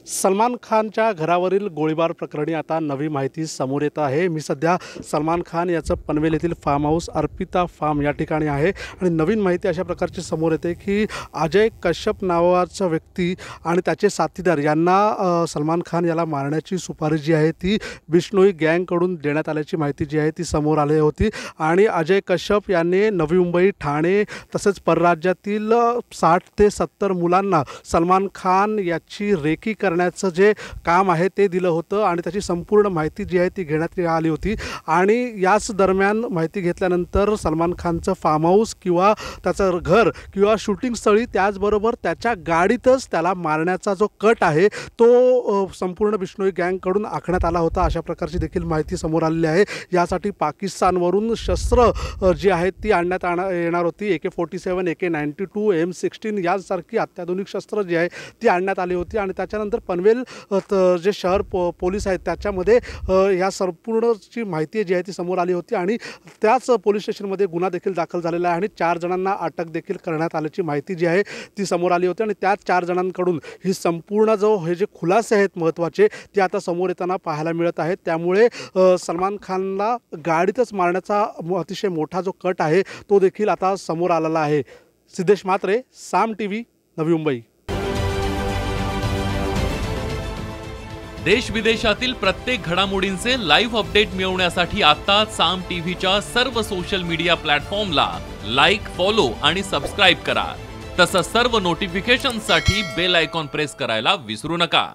सलमान खानच्या घरावरील गोळीबार प्रकरणी आता नवी माहिती समोर येत आहे। मी सध्या सलमान खान याचं पनवेल येथील फार्म हाऊस अर्पिता फार्म या ठिकाणी आहे आणि नवीन माहिती अशा प्रकारची समोर येते की अजय कश्यप नावाचा व्यक्ती आणि त्याचे साथीदार यांना सलमान खान याला मारण्याची सुपारी जी आहे ती बिश्नोई गँगकडून देण्यात आल्याची माहिती जी आहे ती समोर आली होती। आणि अजय कश्यप यांनी नवी मुंबई, ठाणे तसेच परराज्यातील 60 ते 70 मुलांना सलमान खान याची रेकी करण्याचं जे काम आहे ते दिलं होतं आणि त्याची संपूर्ण माहिती जी आहे ती घेण्यात आली होती। आणि याच दरम्यान माहिती घेतल्यानंतर सलमान खानचं फार्म हाऊस किंवा त्याचं घर किंवा शूटिंग स्थळी त्याचबरोबर त्याच्या गाडीतच त्याला मारण्याचा जो कट आहे तो संपूर्ण बिश्नोई गँगकडून आखण्यात आला होता, अशा प्रकारची देखील माहिती समोर आलेली आहे। यासाठी पाकिस्तानवरून शस्त्र जी आहेत ती आणण्यात येणार होती। AK-47, AK-92, M16 यासारखी अत्याधुनिक शस्त्र जी आहे ती आणण्यात आली होती। आणि त्याच्यानंतर पनवेल जे शहर पोलीस आहेत त्याच्यामध्ये या संपूर्णची माहिती जी आहे ती समोर आली होती आणि त्याच पोलीस स्टेशनमध्ये गुन्हा देखील दाखल झालेला आहे आणि 4 जणांना अटक देखील करण्यात आल्याची माहिती जी आहे ती समोर आली होती। आणि त्याच 4 जणांकडून ही संपूर्ण हे जे खुलासे आहेत महत्त्वाचे ते आता समोर येताना पाहायला मिळत आहेत। त्यामुळे सलमान खानला गाडीतच मारण्याचा अतिशय मोठा जो कट आहे तो देखील आता समोर आलेला आहे। सिद्धेश म्हात्रे, साम टीव्ही, नवी मुंबई। देश विदेशातील प्रत्येक घडामोडींचे लाईव्ह अपडेट मिळवण्यासाठी आता साम टीव्हीच्या सर्व सोशल मीडिया प्लॅटफॉर्मला लाईक, फॉलो आणि सबस्क्राइब करा। तसंच सर्व नोटिफिकेशनसाठी बेल आयकॉन प्रेस करायला विसरू नका।